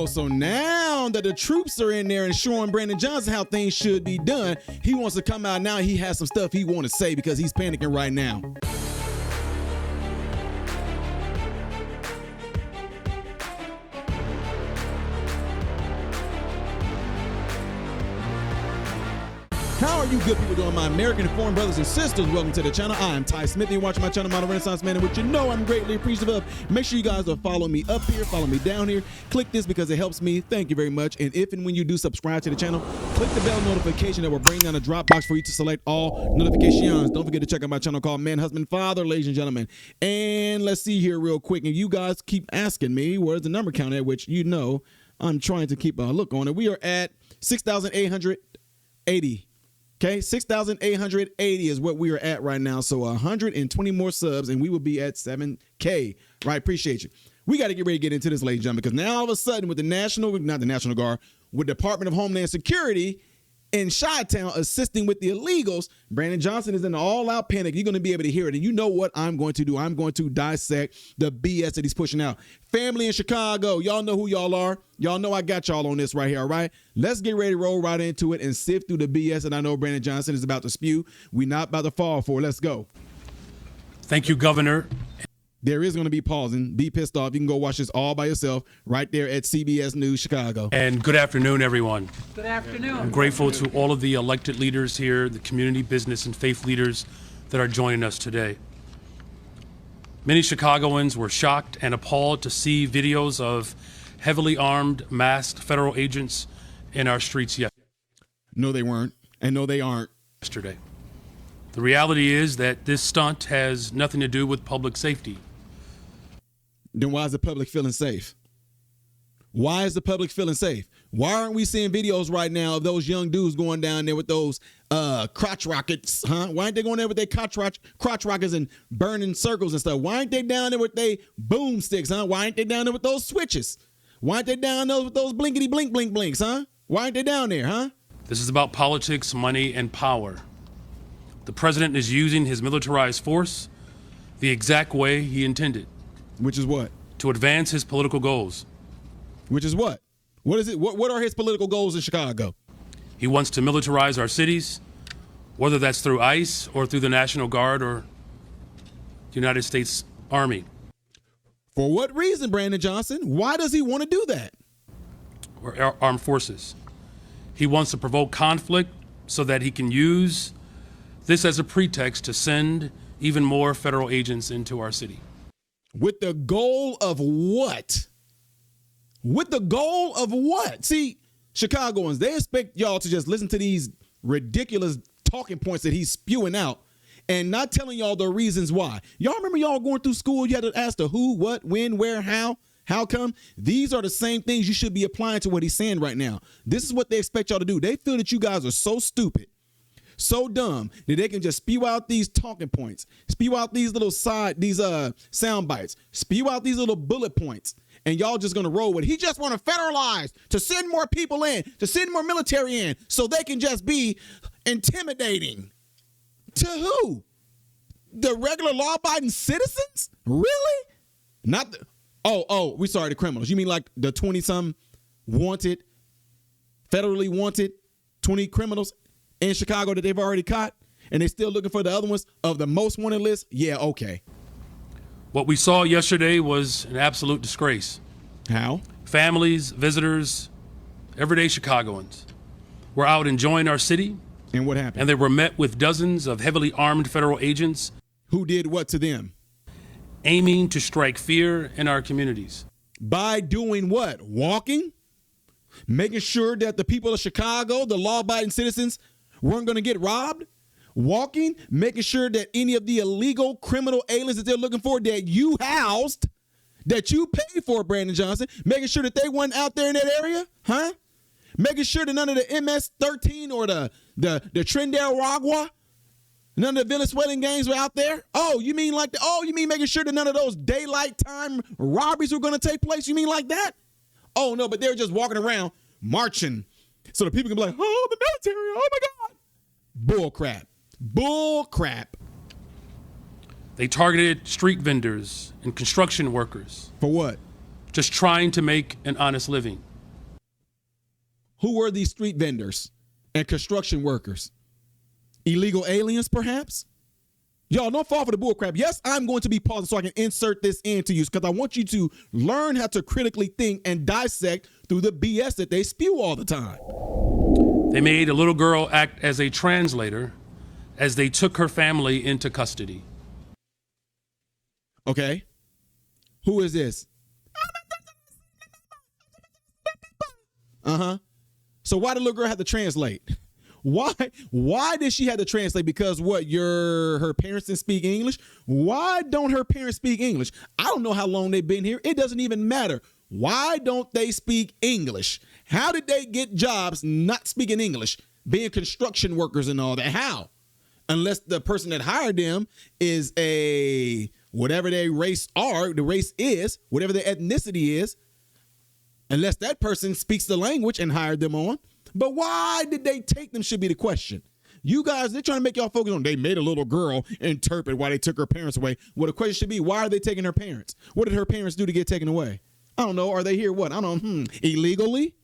so now that the troops are in there and showing Brandon Johnson how things should be done, he wants to come out now. He has some stuff he wants to say because he's panicking right now. How are you good people doing, my American and foreign brothers and sisters? Welcome to the channel. I am Ty Smith. You're watching my channel, Model Renaissance Man, and what you know I'm greatly appreciative of. Make sure you guys are following me up here, follow me down here. Click this because it helps me. Thank you very much. And if and when you do subscribe to the channel, click the bell notification that will bring down a drop box for you to select all notifications. Don't forget to check out my channel called Man, Husband, Father, ladies and gentlemen. And let's see here real quick. And you guys keep asking me, where's the number count at, which you know I'm trying to keep a look on it. We are at 6,880. Okay, 6,880 is what we are at right now. So 120 more subs and we will be at 7K. Right, appreciate you. We got to get ready to get into this, ladies and gentlemen, because now all of a sudden with the not the National Guard, with Department of Homeland Security in Chi-Town assisting with the illegals, Brandon Johnson is in an all-out panic. You're going to be able to hear it. And you know what I'm going to do? I'm going to dissect the BS that he's pushing out. Family in Chicago, y'all know who y'all are. Y'all know I got y'all on this right here, all right? Let's get ready to roll right into it and sift through the BS that I know Brandon Johnson is about to spew. We're not about to fall for it. Let's go. Thank you, Governor. There is going to be pausing. Be pissed off. You can go watch this all by yourself right there at CBS News Chicago. And good afternoon, everyone. Good afternoon. I'm grateful to all of the elected leaders here, the community, business, and faith leaders that are joining us today. Many Chicagoans were shocked and appalled to see videos of heavily armed, masked federal agents in our streets yesterday. No, they weren't. And no, they aren't. Yesterday. The reality is that this stunt has nothing to do with public safety. Then why is the public feeling safe? Why is the public feeling safe? Why aren't we seeing videos right now of those young dudes going down there with those crotch rockets, huh? Why aren't they going there with their crotch rockets and burning circles and stuff? Why aren't they down there with their boomsticks, huh? Why aren't they down there with those switches? Why aren't they down there with those blinkety blink blink blinks, huh? Why aren't they down there, huh? This is about politics, money, and power. The president is using his militarized force the exact way he intended. Which is what? To advance his political goals. Which is what? What is it? What are his political goals in Chicago? He wants to militarize our cities, whether that's through ICE or through the National Guard or the United States Army. For what reason, Brandon Johnson? Why does he want to do that? Or armed forces. He wants to provoke conflict so that he can use this as a pretext to send even more federal agents into our city. With the goal of what? With the goal of what? See, Chicagoans, they expect y'all to just listen to these ridiculous talking points that he's spewing out and not telling y'all the reasons why. Y'all remember y'all going through school, you had to ask the who, what, when, where, how come? These are the same things you should be applying to what he's saying right now. This is what they expect y'all to do. They feel that you guys are so stupid, so dumb that they can just spew out these talking points, spew out these little sound bites, spew out these little bullet points, and y'all just gonna roll with it. He just want to federalize, to send more people in, to send more military in, so they can just be intimidating. To who? The regular law-abiding citizens? Really? Not the, we sorry, the criminals. You mean like the 20-some wanted, federally wanted 20 criminals in Chicago that they've already caught, and they're still looking for the other ones of the most wanted list? Yeah, okay. What we saw yesterday was an absolute disgrace. How? Families, visitors, everyday Chicagoans were out enjoying our city. And what happened? And they were met with dozens of heavily armed federal agents. Who did what to them? Aiming to strike fear in our communities. By doing what? Walking? Making sure that the people of Chicago, the law-abiding citizens, weren't going to get robbed? Walking, making sure that any of the illegal criminal aliens that they're looking for that you housed, that you paid for, Brandon Johnson, making sure that they weren't out there in that area, huh? Making sure that none of the MS-13 or the Trinidad-Ragua, none of the Venezuelan gangs were out there? You mean making sure that none of those daylight time robberies were going to take place? You mean like that? Oh, no, but they were just walking around marching so that people can be like, oh, the military, oh, my God. Bull crap. Bull crap. They targeted street vendors and construction workers. For what? Just trying to make an honest living. Who were these street vendors and construction workers? Illegal aliens, perhaps? Y'all, don't fall for the bullcrap. Yes, I'm going to be pausing so I can insert this into you because I want you to learn how to critically think and dissect through the BS that they spew all the time. They made a little girl act as a translator as they took her family into custody. Okay. Who is this? So why did the little girl have to translate? Why did she have to translate? Because her parents didn't speak English? Why don't her parents speak English? I don't know how long they've been here. It doesn't even matter. Why don't they speak English? How did they get jobs not speaking English, being construction workers and all that? How? Unless the person that hired them is whatever their race are, the race is, whatever their ethnicity is, unless that person speaks the language and hired them on. But why did they take them should be the question. You guys, they're trying to make y'all focus on they made a little girl interpret why they took her parents away. Well, the question should be, why are they taking her parents? What did her parents do to get taken away? I don't know. Are they here what? I don't know. Illegally?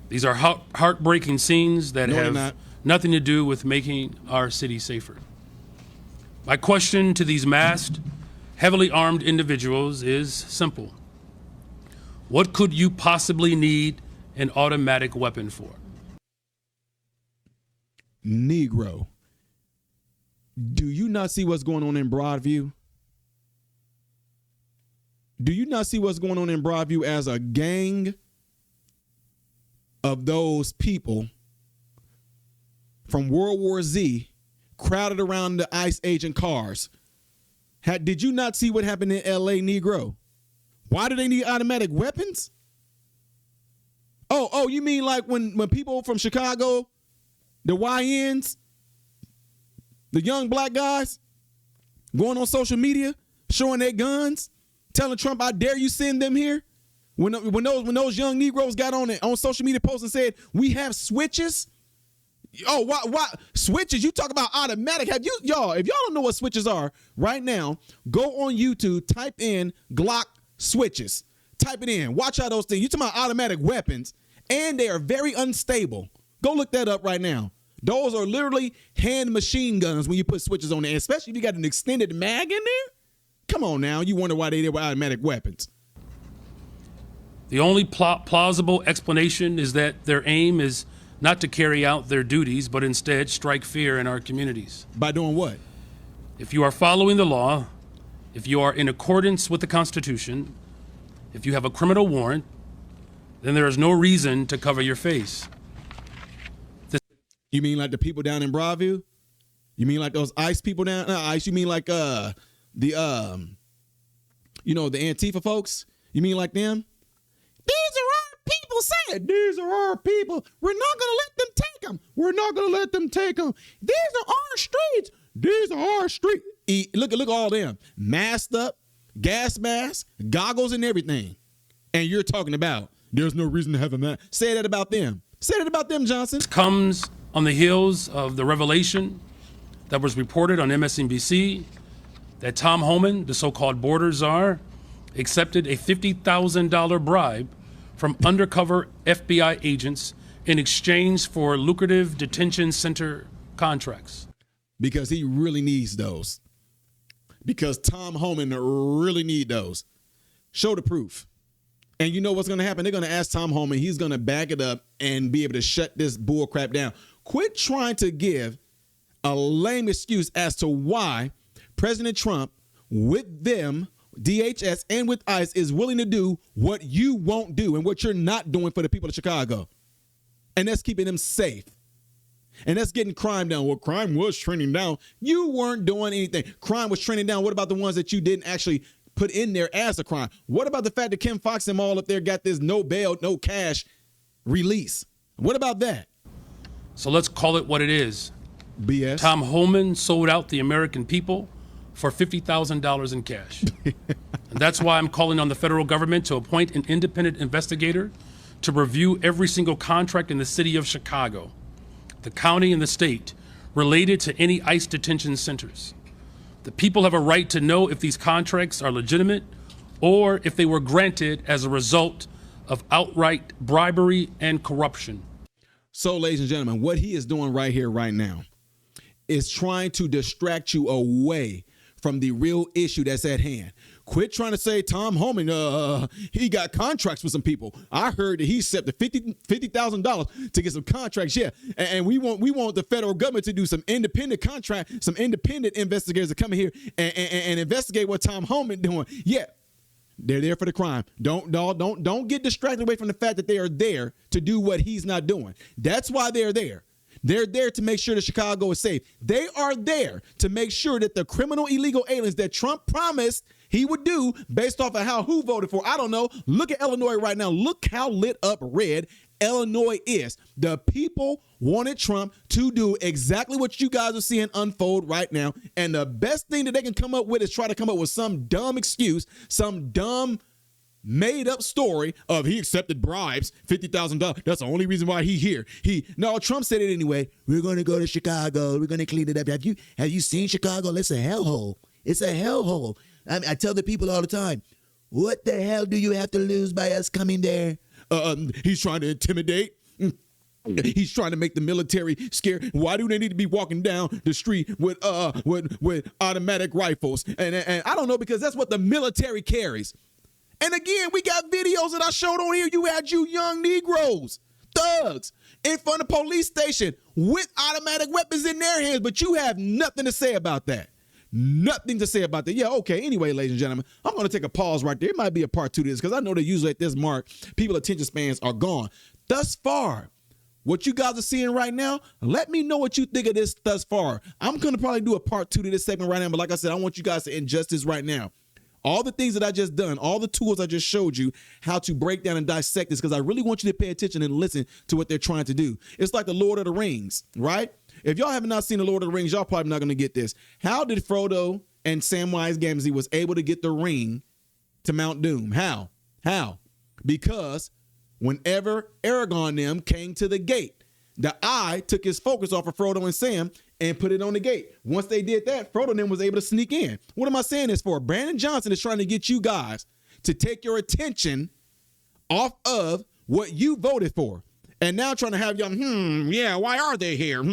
These are heartbreaking scenes that have nothing to do with making our city safer. My question to these masked, heavily armed individuals is simple. What could you possibly need an automatic weapon for? Negro, do you not see what's going on in Broadview? Do you not see what's going on in Broadview as a gang of those people from World War Z crowded around the ICE agent cars? Did you not see what happened in L.A., Negro? Why do they need automatic weapons? Oh, you mean like when people from Chicago, the YNs, the young black guys, going on social media, showing their guns, telling Trump, I dare you send them here? When those young Negroes got on social media posts and said, we have switches? Oh, why switches? You talk about automatic. If y'all don't know what switches are right now, go on YouTube, type in Glock switches. Type it in. Watch out those things. You're talking about automatic weapons, and they are very unstable. Go look that up right now. Those are literally hand machine guns when you put switches on there, especially if you got an extended mag in there. Come on now. You wonder why they were automatic weapons. The only plausible explanation is that their aim is not to carry out their duties, but instead strike fear in our communities. By doing what? If you are following the law, if you are in accordance with the Constitution, if you have a criminal warrant, then there is no reason to cover your face. You mean like the people down in Broadview? You mean like those ICE people down? ICE? You mean like the Antifa folks? You mean like them? These are our people. Say it. These are our people. We're not gonna let them take them. We're not gonna let them take them. These are our streets. These are our streets. Look at all them masked up, gas masks, goggles, and everything. And you're talking about there's no reason to have a mask. Say that about them. Say that about them, Johnson. This comes on the heels of the revelation that was reported on MSNBC that Tom Homan, the so-called border czar, accepted a $50,000 bribe from undercover FBI agents in exchange for lucrative detention center contracts. Because he really needs those. Because Tom Homan really need those. Show the proof. And you know what's going to happen? They're going to ask Tom Homan. He's going to back it up and be able to shut this bull crap down. Quit trying to give a lame excuse as to why President Trump, with them, DHS, and with ICE, is willing to do what you won't do and what you're not doing for the people of Chicago. And that's keeping them safe. And that's getting crime down. Well, crime was trending down. You weren't doing anything. Crime was trending down. What about the ones that you didn't actually put in there as a crime? What about the fact that Kim Fox and all up there got this no bail, no cash release? What about that? So let's call it what it is. BS. Tom Homan sold out the American people for $50,000 in cash. And that's why I'm calling on the federal government to appoint an independent investigator to review every single contract in the city of Chicago, the county, and the state related to any ICE detention centers. The people have a right to know if these contracts are legitimate or if they were granted as a result of outright bribery and corruption. So, ladies and gentlemen, what he is doing right here, right now, is trying to distract you away from the real issue that's at hand. Quit trying to say Tom Homan, he got contracts with some people. I heard that he accepted $50,000 to get some contracts. Yeah, and we want the federal government to do some independent contract, some independent investigators to come in here and investigate what Tom Homan doing. Yeah, they're there for the crime. Don't get distracted away from the fact that they are there to do what he's not doing. That's why they're there. They're there to make sure that Chicago is safe. They are there to make sure that the criminal illegal aliens that Trump promised he would do based off of who voted for. I don't know. Look at Illinois right now. Look how lit up red Illinois is. The people wanted Trump to do exactly what you guys are seeing unfold right now. And the best thing that they can come up with is try to come up with some dumb excuse, some dumb made up story of he accepted bribes, $50,000. That's the only reason why he here. Trump said it anyway. We're going to go to Chicago. We're going to clean it up. Have you seen Chicago? It's a hellhole. It's a hellhole. I tell the people all the time, what the hell do you have to lose by us coming there? He's trying to intimidate. He's trying to make the military scared. Why do they need to be walking down the street with automatic rifles? And I don't know, because that's what the military carries. And again, we got videos that I showed on here. You had young Negroes, thugs, in front of police station with automatic weapons in their hands, but you have nothing to say about that. Nothing to say about that. Yeah, okay. Anyway, ladies and gentlemen, I'm going to take a pause right there. It might be a part 2 to this because I know that usually at this mark, people's attention spans are gone. Thus far, what you guys are seeing right now, let me know what you think of this thus far. I'm going to probably do a part 2 to this segment right now, but like I said, I want you guys to ingest this right now. All the things that I just done, all the tools I just showed you how to break down and dissect this, because I really want you to pay attention and listen to what they're trying to do. It's like the Lord of the Rings, right? If y'all have not seen the Lord of the Rings, y'all probably not going to get this. How did Frodo and Samwise Gamgee was able to get the ring to Mount Doom? How? Because whenever Aragorn them came to the gate, the eye took his focus off of Frodo and Sam and put it on the gate. Once they did that, Frodo then was able to sneak in. What am I saying this for? Brandon Johnson is trying to get you guys to take your attention off of what you voted for. And now trying to have y'all, why are they here?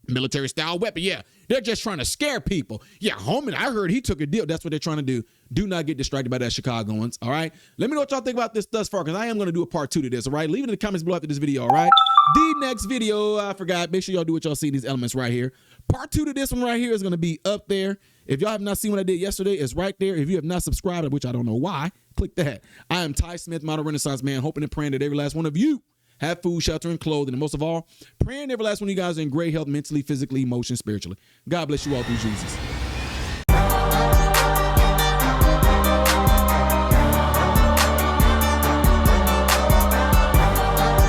Military style weapon. Yeah, they're just trying to scare people. Yeah, Homan, I heard he took a deal. That's what they're trying to do. Do not get distracted by that, Chicagoans, all right? Let me know what y'all think about this thus far, because I am going to do a part 2 to this, all right? Leave it in the comments below after this video, all right? The next video, I forgot. Make sure y'all do what y'all see in these elements right here. Part 2 to this one right here is going to be up there. If y'all have not seen what I did yesterday, it's right there. If you have not subscribed, which I don't know why, click that. I am Ty Smith, Model Renaissance Man, hoping and praying that every last one of you have food, shelter, and clothing. And most of all, praying every last one of you guys are in great health, mentally, physically, emotionally, spiritually. God bless you all through Jesus.